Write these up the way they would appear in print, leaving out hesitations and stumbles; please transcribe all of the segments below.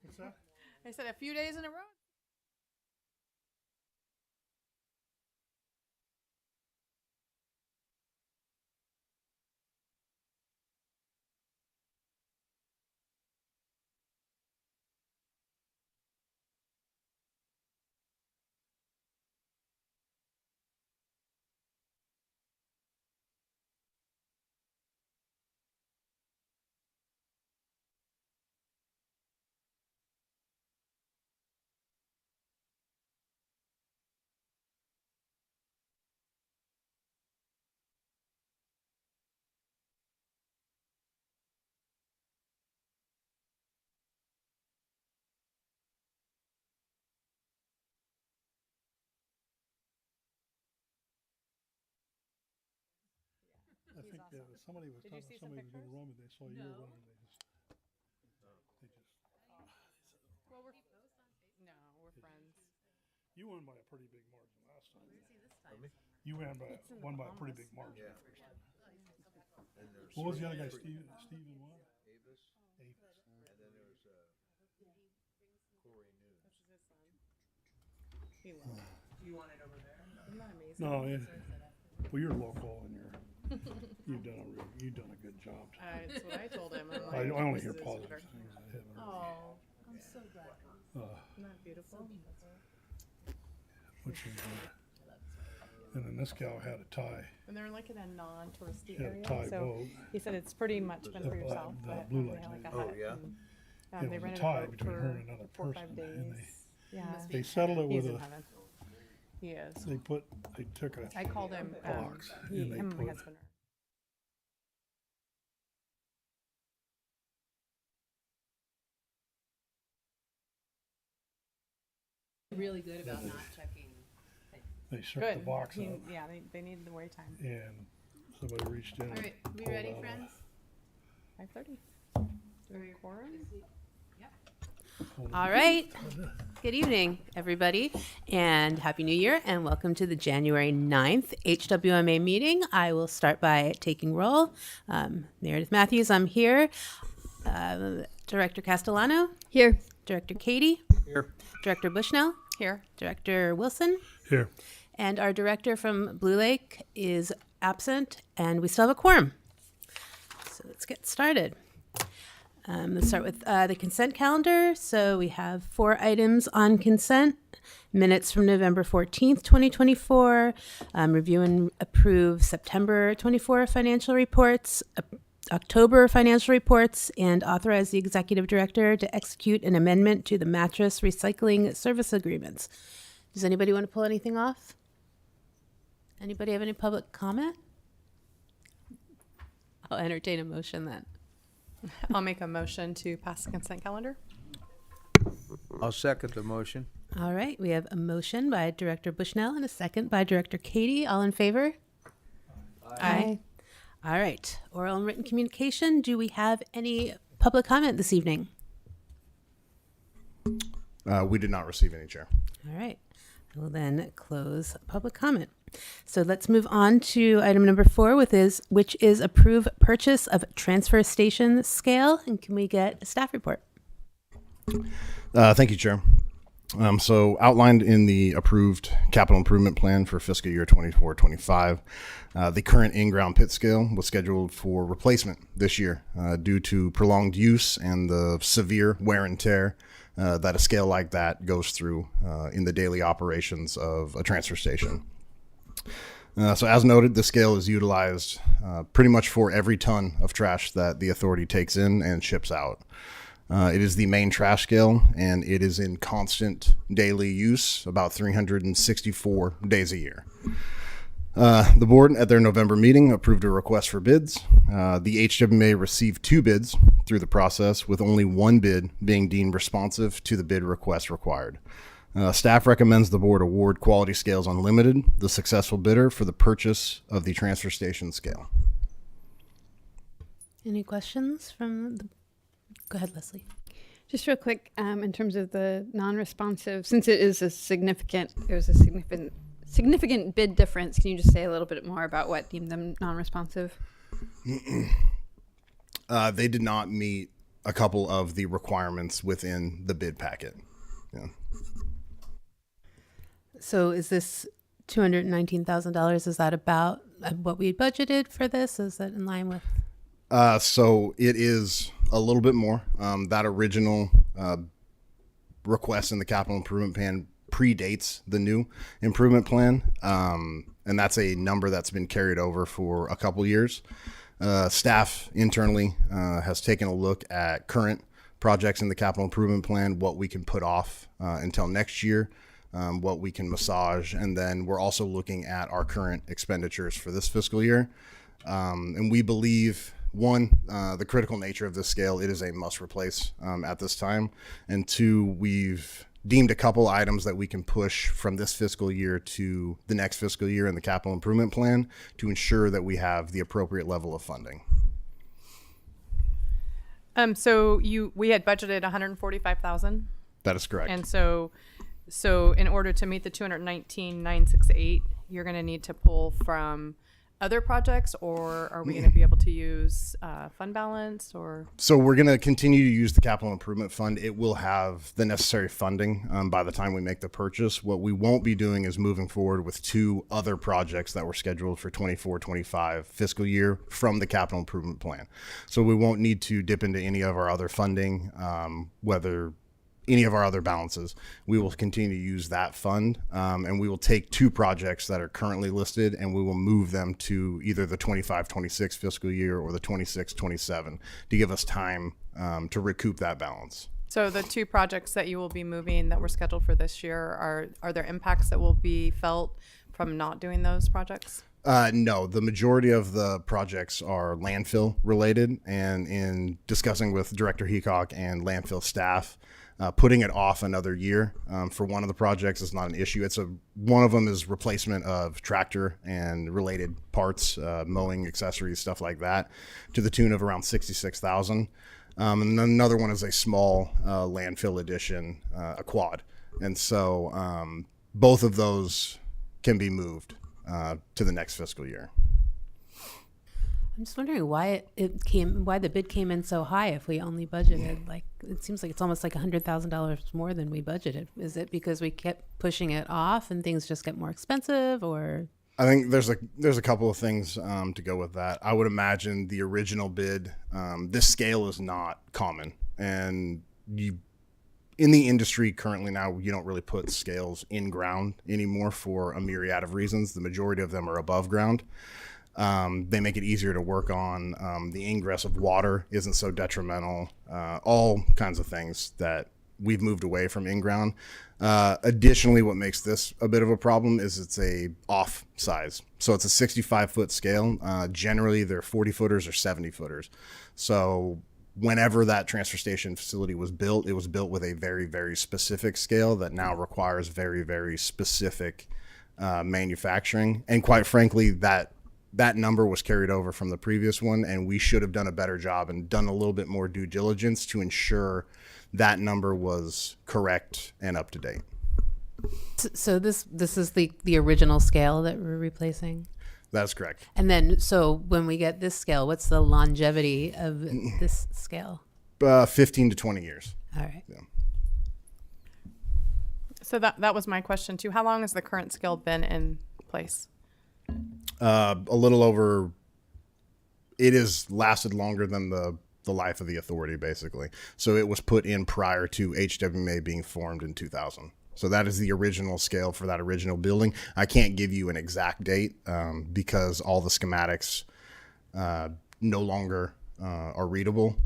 What's that? I said a few days in a row. I think somebody was Did you talking, see some somebody was going to pictures? run, but they saw you were running. Well, no, we're friends. You won by a pretty big margin last time. Me? You won by It's in the a pretty Bahamas. big margin Yeah. the first time. And there's What was the other guy? three- Steven what? Avis, Avis. and then there's Corey News. He will. You want it over there? Isn't that amazing? No, well, you're local and you've done a good job. That's what I told him. I'm I like, only this hear is positive very- things. I haven't heard. Oh, I'm so glad. Isn't that beautiful? Which is, and then this gal had a tie. And they're like in a non-touristy She had a area, tie so boat. he said it's pretty much been for The yourself. the But blue they light had like a lady. Oh, hut yeah? and, It they was a rented tie a boat between for her and another 4 or person, 5 and days. Yeah, They settled it he's with in a. heaven. He is. They took a I called him. box Him and they and my put. husband. Really good about not checking. They shook Good. the box He- up, yeah, they needed the wait time. and somebody reached in. All right, we pulled ready, out a- friends? 5:30. Quorum? pulled All a- right. Good evening, everybody, and Happy New Year, and welcome to the January 9th HWMA meeting. I will start by taking roll. Meredith Matthews, I'm here. Director Castellano. Here. Director Katie. Here. Director Bushnell. Here. Director Wilson. Here. And our director from Blue Lake is absent, and we still have a quorum. So let's get started. Let's start with the consent calendar. So we have 4 items on consent. Minutes from November 14th, 2024. Review and approve September 24 financial reports, October financial reports, and authorize the executive director to execute an amendment to the mattress recycling service agreements. Does anybody want to pull anything off? Anybody have any public comment? I'll entertain a motion then. I'll make a motion to pass the consent calendar. I'll second the motion. All right, we have a motion by Director Bushnell and a second by Director Katie. All in favor? Aye. All right, oral and written communication. Do we have any public comment this evening? We did not receive any, Chair. All right, I will then close public comment. So let's move on to item number 4, which is approve purchase of transfer station scale. And can we get a staff report? Thank you, Chair. So outlined in the approved capital improvement plan for fiscal year 24-25, the current in-ground pit scale was scheduled for replacement this year due to prolonged use and the severe wear and tear that a scale like that goes through in the daily operations of a transfer station. So as noted, the scale is utilized pretty much for every ton of trash that the authority takes in and ships out. It is the main trash scale, and it is in constant daily use about 364 days a year. The board at their November meeting approved a request for bids. The HWMA received 2 bids through the process, with only 1 bid being deemed responsive to the bid request required. Staff recommends the board award Quality Scales Unlimited, the successful bidder for the purchase of the transfer station scale. Any questions from the... Go ahead, Leslie. Just real quick, in terms of the non-responsive, since it was a significant bid difference, can you just say a little bit more about what deemed them non-responsive? They did not meet a couple of the requirements within the bid packet. Yeah. So is this $219,000? Is that about what we budgeted for this? Is that in line with? So it is a little bit more. That original request in the capital improvement plan predates the new improvement plan. And that's a number that's been carried over for a couple years. Staff internally has taken a look at current projects in the capital improvement plan, what we can put off until next year, what we can massage, and then we're also looking at our current expenditures for this fiscal year. And we believe, one, the critical nature of this scale, it is a must replace at this time, and two, we've deemed a couple items that we can push from this fiscal year to the next fiscal year in the capital improvement plan to ensure that we have the appropriate level of funding. So we had budgeted 145,000, That is correct. and so in order to meet the 219,968, you're going to need to pull from other projects, or are we going to be able to use fund balance, or? So we're going to continue to use the capital improvement fund. It will have the necessary funding by the time we make the purchase. What we won't be doing is moving forward with two other projects that were scheduled for 24-25 fiscal year from the capital improvement plan. So we won't need to dip into any of our other funding, whether any of our other balances. We will continue to use that fund, and we will take two projects that are currently listed and we will move them to either the 25-26 fiscal year or the 26-27 to give us time to recoup that balance. So the two projects that you will be moving that were scheduled for this year, are there impacts that will be felt from not doing those projects? No, the majority of the projects are landfill related, and in discussing with Director Heacock and landfill staff, putting it off another year for one of the projects is not an issue. One of them is replacement of tractor and related parts, mowing accessories, stuff like that, to the tune of around $66,000. And another one is a small landfill addition, a quad, and so both of those can be moved to the next fiscal year. I'm just wondering why why the bid came in so high if we only budgeted, like, it seems like it's almost like $100,000 more than we budgeted. Is it because we kept pushing it off and things just get more expensive, or? I think there's a couple of things to go with that. I would imagine the original bid, this scale is not common, and in the industry currently now, you don't really put scales in ground anymore for a myriad of reasons. The majority of them are above ground. They make it easier to work on. The ingress of water isn't so detrimental. All kinds of things that we've moved away from in-ground. Additionally, what makes this a bit of a problem is it's a off size. So it's a 65-foot scale. Generally, they're 40-footers or 70-footers. So whenever that transfer station facility was built, it was built with a very, very specific scale that now requires very, very specific manufacturing. And quite frankly, that number was carried over from the previous one, and we should have done a better job and done a little bit more due diligence to ensure that number was correct and up to date. So this is the original scale that we're replacing? That's correct. And then, so when we get this scale, what's the longevity of this scale? 15 to 20 years. All right. Yeah. So that was my question too. How long has the current scale been in place? A little over. It has lasted longer than the life of the authority, basically. So it was put in prior to HWMA being formed in 2000. So that is the original scale for that original building. I can't give you an exact date because all the schematics no longer are readable,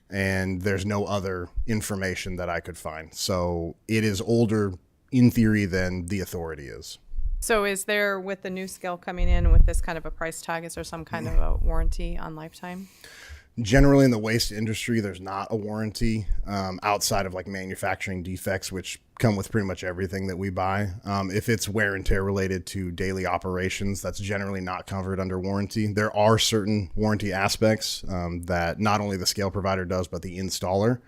and there's no other information that I could find. So it is older in theory than the authority is. So is there, with the new scale coming in with this kind of a price tag, is there some kind of a warranty on lifetime? Generally in the waste industry, there's not a warranty outside of like manufacturing defects, which come with pretty much everything that we buy. If it's wear and tear related to daily operations, that's generally not covered under warranty. There are certain warranty aspects that not only the scale provider does, but the installer.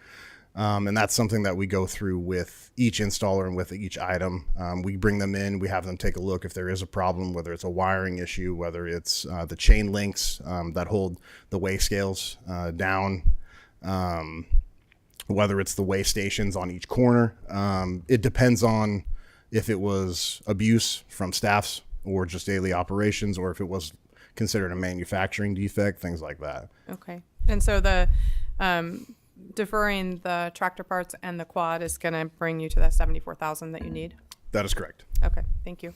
And that's something that we go through with each installer and with each item. We bring them in, we have them take a look if there is a problem, whether it's a wiring issue, whether it's the chain links that hold the weigh scales down. whether it's the way stations on each corner. It depends on if it was abuse from staffs or just daily operations, or if it was considered a manufacturing defect, things like that. Okay. And so the deferring the tractor parts and the quad is going to bring you to that 74,000 that you need? That is correct. Okay. Thank you.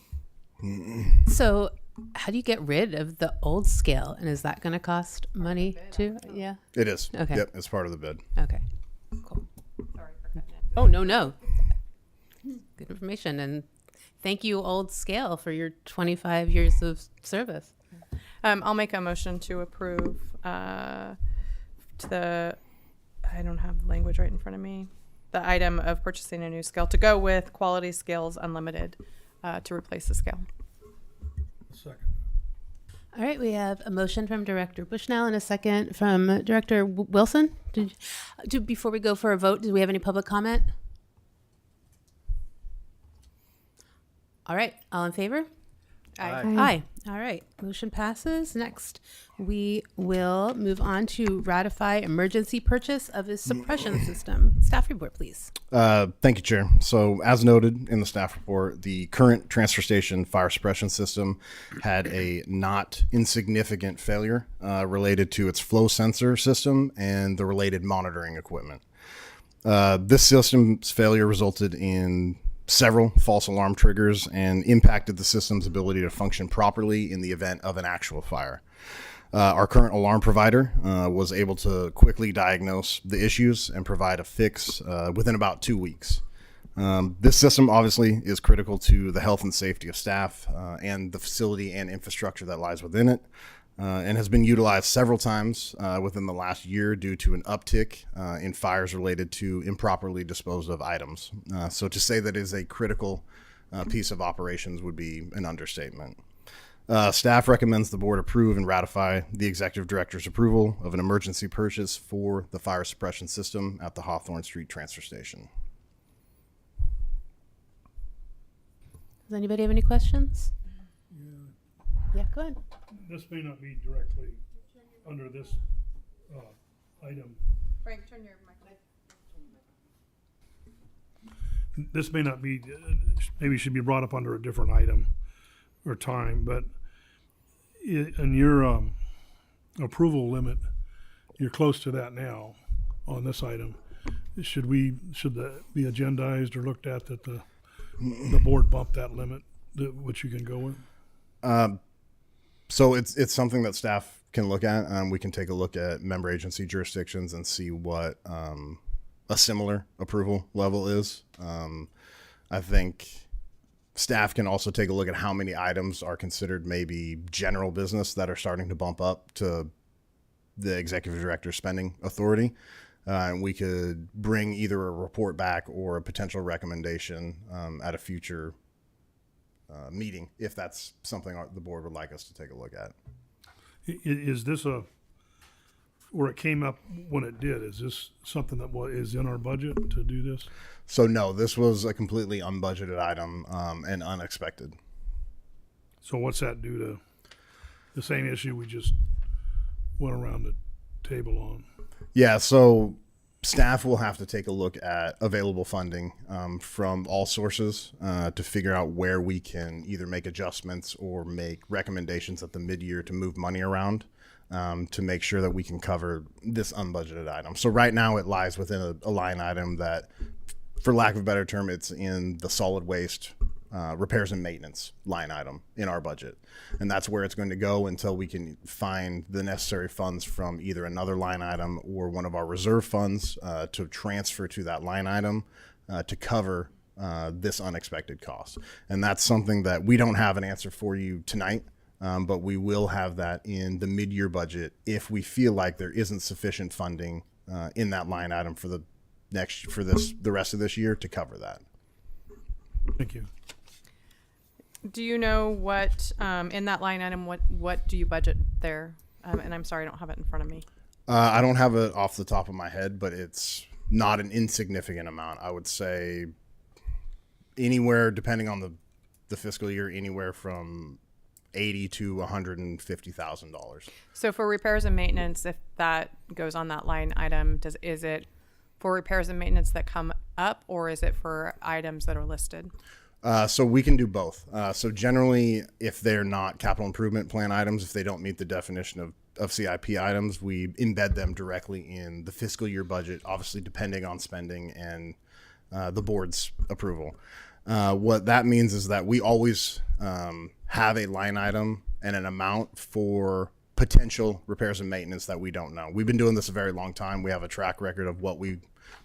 So how do you get rid of the old scale? And is that going to cost money too? Yeah. It is. Okay. Yep, it's part of the bid. Okay. Cool. Sorry for cutting it. Oh, no. Good information. And thank you, Old Scale, for your 25 years of service. I'll make a motion to approve I don't have the language right in front of me, the item of purchasing a new scale to go with Quality Scales Unlimited to replace the scale. Second. All right, we have a motion from Director Bushnell and a second from Director Wilson. Before we go for a vote, do we have any public comment? All right, all in favor? Aye. All right, motion passes. Next, we will move on to ratify emergency purchase of a suppression system. Staff report, please. Thank you, Chair. So as noted in the staff report, the current transfer station fire suppression system had a not insignificant failure related to its flow sensor system and the related monitoring equipment. This system's failure resulted in several false alarm triggers and impacted the system's ability to function properly in the event of an actual fire. Our current alarm provider was able to quickly diagnose the issues and provide a fix within about 2 weeks. This system obviously is critical to the health and safety of staff and the facility and infrastructure that lies within it, and has been utilized several times within the last year due to an uptick in fires related to improperly disposed of items. So to say that it is a critical piece of operations would be an understatement. Staff recommends the board approve and ratify the executive director's approval of an emergency purchase for the fire suppression system at the Hawthorne Street transfer station. Does anybody have any questions? Yeah, go ahead. This may not be directly under this item. Frank, turn your microphone. This may not be, maybe should be brought up under a different item or time, but in your approval limit, you're close to that now on this item. Should that be agendized or looked at that the board bump that limit, which you can go with? So it's something that staff can look at. We can take a look at member agency jurisdictions and see what a similar approval level is. I think staff can also take a look at how many items are considered maybe general business that are starting to bump up to the executive director's spending authority. And we could bring either a report back or a potential recommendation at a future meeting if that's something the board would like us to take a look at. Is this where it came up when it did, is this something that is in our budget to do this? So no, this was a completely unbudgeted item and unexpected. So what's that do to the same issue we just went around the table on? Yeah, so staff will have to take a look at available funding from all sources to figure out where we can either make adjustments or make recommendations at the mid-year to move money around to make sure that we can cover this unbudgeted item. So right now it lies within a line item that, for lack of a better term, it's in the solid waste repairs and maintenance line item in our budget. And that's where it's going to go until we can find the necessary funds from either another line item or one of our reserve funds to transfer to that line item to cover this unexpected cost. And that's something that we don't have an answer for you tonight, but we will have that in the mid-year budget if we feel like there isn't sufficient funding in that line item for the rest of this year to cover that. Thank you. Do you know what, in that line item, what do you budget there? And I'm sorry, I don't have it in front of me. I don't have it off the top of my head, but it's not an insignificant amount. I would say anywhere, depending on the fiscal year, anywhere from $80,000 to $150,000. So for repairs and maintenance, if that goes on that line item, is it for repairs and maintenance that come up, or is it for items that are listed? So we can do both. So generally, if they're not capital improvement plan items, if they don't meet the definition of CIP items, we embed them directly in the fiscal year budget, obviously depending on spending and the board's approval. What that means is that we always have a line item and an amount for potential repairs and maintenance that we don't know. We've been doing this a very long time. We have a track record of what we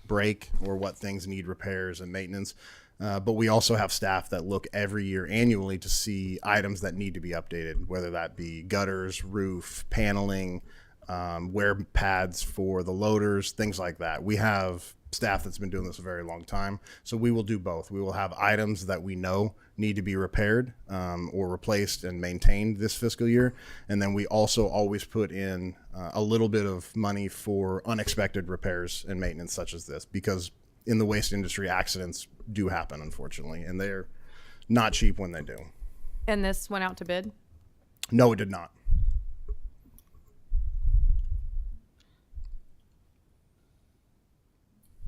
break or what things need repairs and maintenance. But we also have staff that look every year annually to see items that need to be updated, whether that be gutters, roof, paneling, wear pads for the loaders, things like that. We have staff that's been doing this a very long time. So we will do both. We will have items that we know need to be repaired or replaced and maintained this fiscal year. And then we also always put in a little bit of money for unexpected repairs and maintenance such as this, because in the waste industry, accidents do happen, unfortunately, and they're not cheap when they do. And this went out to bid? No, it did not.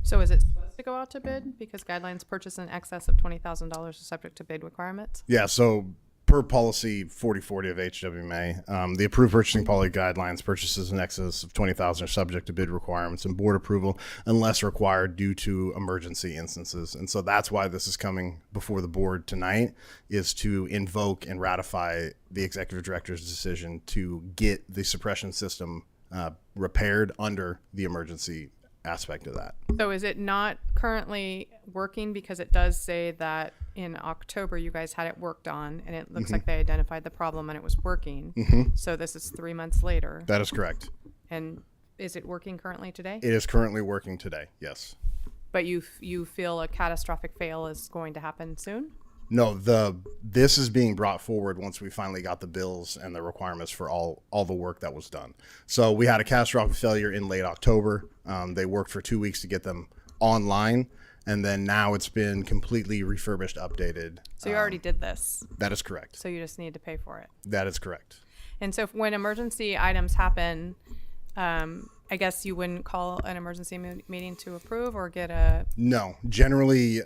So is it supposed to go out to bid? Because guidelines purchase in excess of $20,000 are subject to bid requirements? Yeah, so per policy 4040 of HWMA, the approved purchasing policy guidelines, purchases in excess of 20,000 are subject to bid requirements and board approval unless required due to emergency instances. And so that's why this is coming before the board tonight, is to invoke and ratify the executive director's decision to get the suppression system repaired under the emergency aspect of that. So is it not currently working? Because it does say that in October you guys had it worked on, and it looks like they identified the problem and it was working. So this is 3 months later. That is correct. And is it working currently today? It is currently working today, yes. But you feel a catastrophic fail is going to happen soon? No, this is being brought forward once we finally got the bills and the requirements for all the work that was done. So we had a catastrophic failure in late October. They worked for 2 weeks to get them online, and then now it's been completely refurbished, updated. So you already did this. That is correct. So you just need to pay for it. That is correct. And so when emergency items happen, I guess you wouldn't call an emergency meeting to approve or get a... No, generally,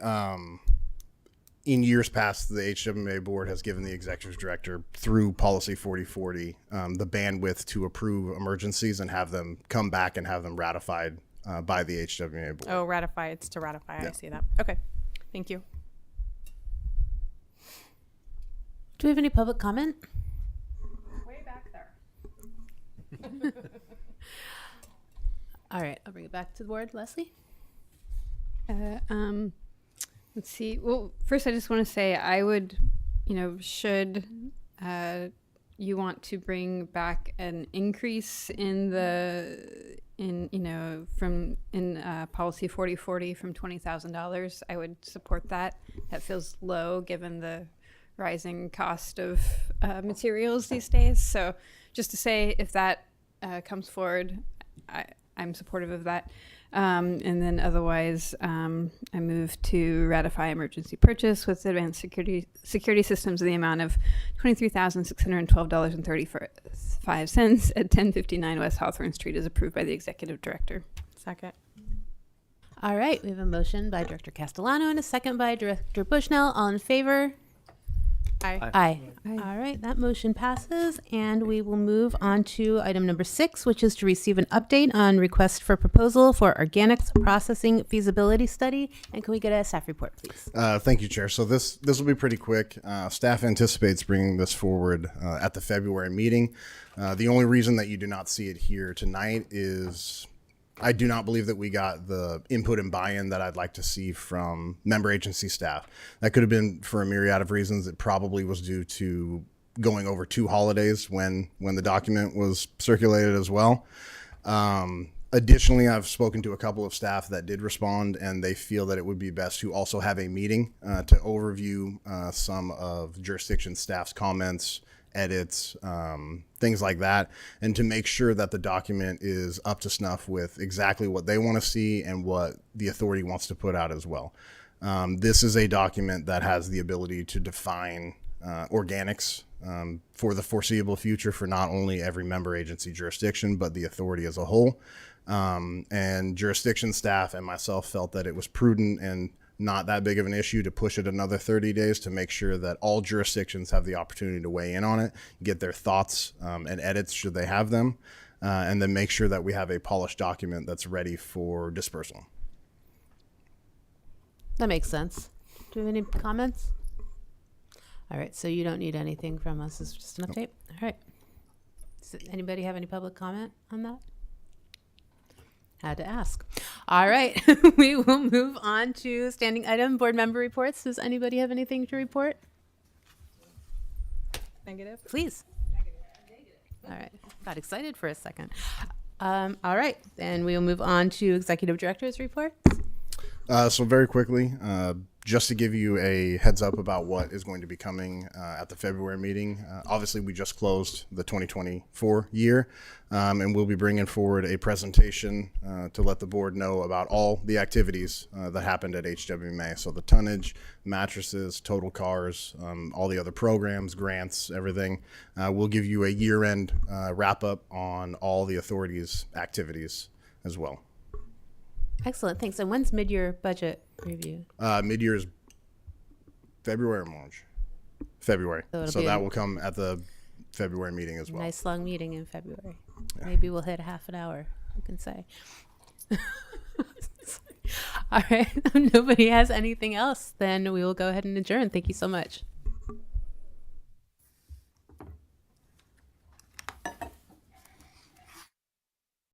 in years past, the HWMA board has given the executive director through policy 4040 the bandwidth to approve emergencies and have them come back and have them ratified by the HWMA board. Oh, ratify. It's to ratify. Yeah. I see that. Okay. Thank you. Do we have any public comment? Way back there. All right, I'll bring it back to the board. Leslie? Let's see. Well, first, I just want to say I would, should you want to bring back an increase in policy 4040 from $20,000, I would support that. That feels low given the rising cost of materials these days. So just to say, if that comes forward, I'm supportive of that. And then otherwise, I move to ratify emergency purchase with advanced security systems in the amount of $23,612.35 at 1059 West Hawthorne Street, as approved by the executive director. Second. All right, we have a motion by Director Castellano and a second by Director Bushnell. All in favor? Aye. Aye. All right, that motion passes, and we will move on to item number 6, which is to receive an update on request for proposal for organics processing feasibility study. And can we get a staff report, please? Thank you, Chair. So this will be pretty quick. Staff anticipates bringing this forward at the February meeting. The only reason that you do not see it here tonight is I do not believe that we got the input and buy-in that I'd like to see from member agency staff. That could have been for a myriad of reasons. It probably was due to going over 2 holidays when the document was circulated as well. Additionally, I've spoken to a couple of staff that did respond, and they feel that it would be best to also have a meeting to overview some of jurisdiction staff's comments, edits, things like that, and to make sure that the document is up to snuff with exactly what they want to see and what the authority wants to put out as well. This is a document that has the ability to define organics for the foreseeable future for not only every member agency jurisdiction, but the authority as a whole. And jurisdiction staff and myself felt that it was prudent and not that big of an issue to push it another 30 days to make sure that all jurisdictions have the opportunity to weigh in on it, get their thoughts and edits should they have them, and then make sure that we have a polished document that's ready for dispersal. That makes sense. Do we have any comments? All right, so you don't need anything from us. It's just an update. All right. Does anybody have any public comment on that? Had to ask. All right, we will move on to standing item board member reports. Does anybody have anything to report? Negative. Please. All right, got excited for a second. All right, then we will move on to executive director's reports. So very quickly, just to give you a heads up about what is going to be coming at the February meeting. Obviously, we just closed the 2024 year, and we'll be bringing forward a presentation to let the board know about all the activities that happened at HWMA. So the tonnage, mattresses, total cars, all the other programs, grants, everything. We'll give you a year-end wrap-up on all the authorities' activities as well. Excellent, thanks. And when's mid-year budget review? Mid-year is February or March? February. So So it'll be that a- will come at the February meeting as well. Nice long meeting in February. Maybe we'll hit a half an hour, you can say. All right, if nobody has anything else, then we will go ahead and adjourn. Thank you so much.